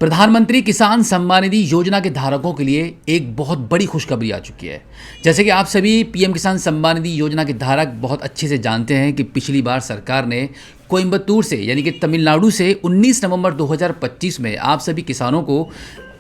प्रधानमंत्री किसान सम्मान निधि योजना के धारकों के लिए एक बहुत बड़ी खुशखबरी आ चुकी है। जैसे कि आप सभी पीएम किसान सम्मान निधि योजना के धारक बहुत अच्छे से जानते हैं कि पिछली बार सरकार ने कोयंबटूर से यानी कि तमिलनाडु से 19 नवंबर 2025 में आप सभी किसानों को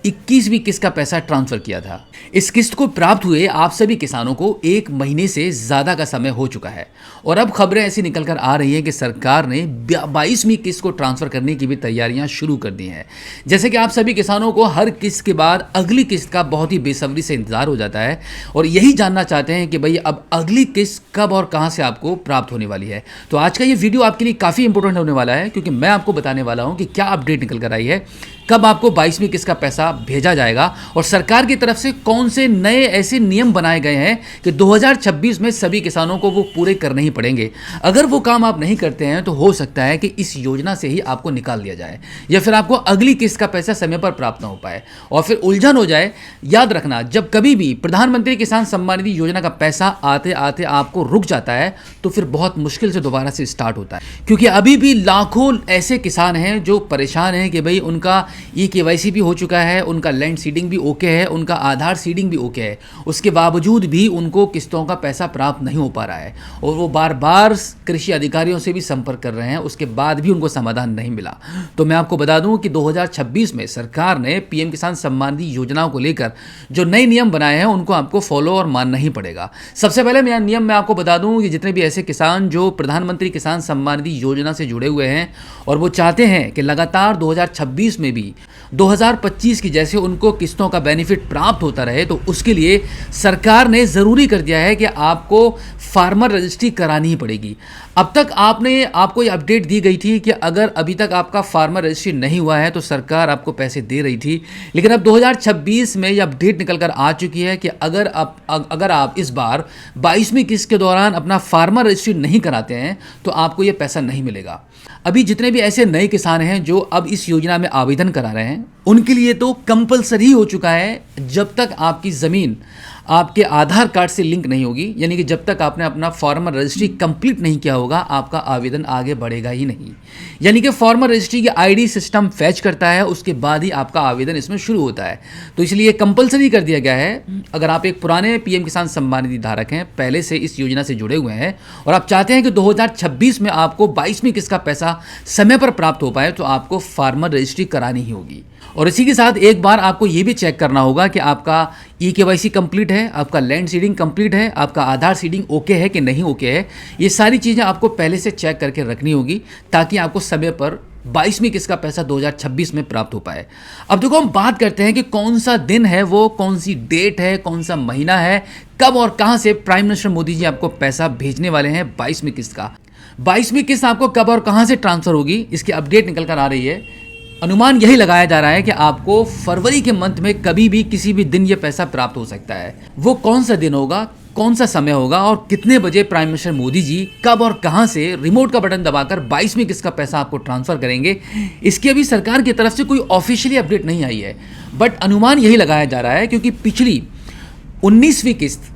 21वीं किस्त का पैसा ट्रांसफर किया था। इस किस्त को प्राप्त हुए आप सभी किसानों को 1 महीने से ज़्यादा का समय हो चुका है और अब खबरें ऐसी निकल कर आ रही हैं कि सरकार ने 22वीं किस्त को ट्रांसफ़र करने की भी तैयारियां शुरू कर दी हैं। जैसे कि आप सभी किसानों को हर किस्त के बाद अगली किस्त का बहुत ही बेसब्री से इंतजार हो जाता है और यही जानना चाहते हैं कि भाई अब अगली किस्त कब और कहाँ से आपको प्राप्त होने वाली है। तो आज का ये वीडियो आपके लिए काफ़ी इंपॉर्टेंट होने वाला है, क्योंकि मैं आपको बताने वाला हूँ कि क्या अपडेट निकल कर आई है, कब आपको 22वीं किस्त का पैसा भेजा जाएगा और सरकार की तरफ से कौन से नए ऐसे नियम बनाए गए हैं कि 2026 में सभी किसानों को वो पूरे करने ही पड़ेंगे। अगर वो काम आप नहीं करते हैं तो हो सकता है कि इस योजना से ही आपको निकाल दिया जाए या फिर आपको अगली किस्त का पैसा समय पर प्राप्त ना हो पाए और फिर उलझन हो जाए। याद रखना, जब कभी भी प्रधानमंत्री किसान सम्मान निधि योजना का पैसा आते आते आपको रुक जाता है तो फिर बहुत मुश्किल से दोबारा से स्टार्ट होता है, क्योंकि अभी भी लाखों ऐसे किसान हैं जो परेशान हैं कि भाई उनका KYC भी हो चुका है, उनका लैंड सीडिंग भी ओके है, उनका आधार सीडिंग भी ओके है, उसके बावजूद भी उनको किस्तों का पैसा प्राप्त नहीं हो पा रहा है और वो बार बार कृषि अधिकारियों से भी संपर्क कर रहे हैं, उसके बाद भी उनको समाधान नहीं मिला। तो मैं आपको बता दूं कि 2026 में सरकार ने पीएम किसान सम्मान निधि योजनाओं को लेकर जो नए नियम बनाए हैं उनको आपको फॉलो और मानना ही पड़ेगा। सबसे पहले नियम मैं आपको बता दूं कि जितने भी ऐसे किसान जो प्रधानमंत्री किसान सम्मान निधि योजना से जुड़े हुए हैं और वो चाहते हैं कि लगातार 2026 में भी 2025 की जैसे उनको किस्तों का बेनिफिट प्राप्त होता रहे, तो उसके लिए सरकार ने ज़रूरी कर दिया है कि आपको फार्मर रजिस्ट्री करानी ही पड़ेगी। अब तक आपको ये अपडेट दी गई थी कि अगर अभी तक आपका फार्मर रजिस्ट्री नहीं हुआ है तो सरकार आपको पैसे दे रही थी, लेकिन अब 2026 में ये अपडेट निकल कर आ चुकी है कि अगर आप इस बार 22वीं किस्त के दौरान अपना फार्मर रजिस्ट्री नहीं कराते हैं तो आपको ये पैसा नहीं मिलेगा। अभी जितने भी ऐसे नए किसान हैं जो अब इस योजना में आवेदन करा रहे हैं उनके लिए तो कंपलसरी हो चुका है, जब तक आपकी ज़मीन आपके आधार कार्ड से लिंक नहीं होगी, यानी कि जब तक आपने अपना फार्मर रजिस्ट्री कंप्लीट नहीं किया होगा आपका आवेदन आगे बढ़ेगा ही नहीं। यानी कि फार्मर रजिस्ट्री की आईडी सिस्टम फैच करता है, उसके बाद ही आपका आवेदन इसमें शुरू होता है। तो इसलिए कंपलसरी कर दिया गया है। अगर आप एक पुराने पीएम किसान सम्मान निधि धारक हैं, पहले से इस योजना से जुड़े हुए हैं और आप चाहते हैं कि 2026 में आपको 22वीं किस्त का पैसा समय पर प्राप्त हो पाए, तो आपको फार्मर रजिस्ट्री करानी ही होगी। और इसी के साथ एक बार आपको ये भी चेक करना होगा कि आपका KYC कंप्लीट है, आपका लैंड सीडिंग कंप्लीट है, आपका आधार सीडिंग ओके है कि नहीं ओके है। ये सारी चीज़ें आपको पहले से चेक करके रखनी होगी ताकि आपको समय पर 22वीं किस्त का पैसा 2026 में प्राप्त हो पाए। अब देखो, हम बात करते हैं कि कौन सा दिन है वो, कौन सी डेट है, कौन सा महीना है, कब और कहाँ से प्राइम मिनिस्टर मोदी जी आपको पैसा भेजने वाले हैं 22वीं किस्त का। 22वीं किस्त आपको कब और कहाँ से ट्रांसफ़र होगी, इसकी अपडेट निकल कर आ रही है। अनुमान यही लगाया जा रहा है कि आपको फरवरी के मंथ में कभी भी किसी भी दिन ये पैसा प्राप्त हो सकता है। वो कौन सा दिन होगा, कौन सा समय होगा और कितने बजे प्राइम मिनिस्टर मोदी जी कब और कहां से रिमोट का बटन दबाकर 22वीं किस्त का पैसा आपको ट्रांसफर करेंगे, इसकी अभी सरकार की तरफ से कोई ऑफिशियली अपडेट नहीं आई है, बट अनुमान यही लगाया जा रहा है क्योंकि पिछली 19वीं किस्त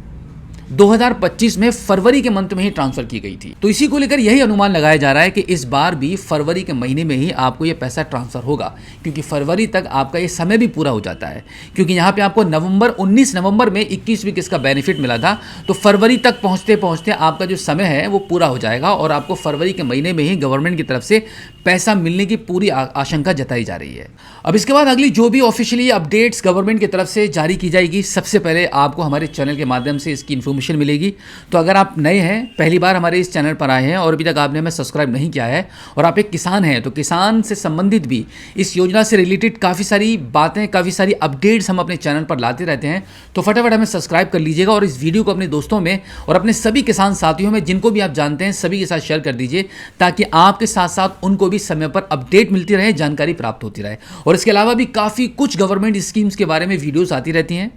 2025 में फरवरी के मंथ में ही ट्रांसफर की गई थी। तो इसी को लेकर यही अनुमान लगाया जा रहा है कि इस बार भी फरवरी के महीने में ही आपको ये पैसा ट्रांसफर होगा, क्योंकि फरवरी तक आपका ये समय भी पूरा हो जाता है। क्योंकि यहाँ पे आपको 19 नवंबर में 21वीं किस्त का बेनिफिट मिला था, तो फरवरी तक पहुँचते पहुँचते आपका जो समय है वो पूरा हो जाएगा और आपको फरवरी के महीने में ही गवर्नमेंट की तरफ से पैसा मिलने की पूरी आशंका जताई जा रही है। अब इसके बाद अगली जो भी ऑफिशियली अपडेट्स गवर्नमेंट की तरफ से जारी की जाएगी, सबसे पहले आपको हमारे चैनल के माध्यम से इसकी इन्फॉर्मेशन मिलेगी। तो अगर आप नए हैं, पहली बार हमारे इस चैनल पर आए हैं और अभी तक आपने हमें सब्सक्राइब नहीं किया है और आप एक किसान हैं, तो किसान से संबंधित भी इस योजना से रिलेटेड काफ़ी सारी बातें, काफ़ी सारी अपडेट्स हम अपने चैनल पर लाते रहते हैं। तो फटाफट हमें सब्सक्राइब कर लीजिएगा और इस वीडियो को अपने दोस्तों में और अपने सभी किसान साथियों में, जिनको भी आप जानते हैं, सभी के साथ शेयर कर दीजिए, ताकि आपके साथ साथ उनको भी समय पर अपडेट मिलती रहे, जानकारी प्राप्त होती रहे। और इसके अलावा भी काफ़ी कुछ गवर्नमेंट स्कीम्स के बारे में वीडियोस आती रहती हैं,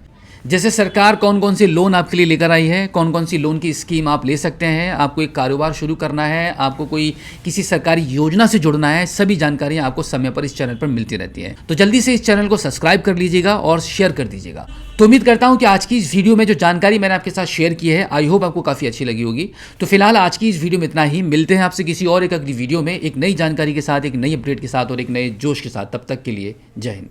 जैसे सरकार कौन कौन सी लोन आपके लिए लेकर आई है, कौन कौन सी लोन की स्कीम आप ले सकते हैं, आपको एक कारोबार शुरू करना है, आपको कोई किसी सरकारी योजना से जुड़ना है, सभी जानकारियां आपको समय पर इस चैनल पर मिलती रहती हैं। तो जल्दी से इस चैनल को सब्सक्राइब कर लीजिएगा और शेयर कर दीजिएगा। तो उम्मीद करता हूं कि आज की इस वीडियो में जो जानकारी मैंने आपके साथ शेयर की है, आई होप आपको काफ़ी अच्छी लगी होगी। तो फिलहाल आज की इस वीडियो में इतना ही। मिलते हैं आपसे किसी और एक अगली वीडियो में एक नई जानकारी के साथ, एक नई अपडेट के साथ और एक नए जोश के साथ। तब तक के लिए जय हिंद।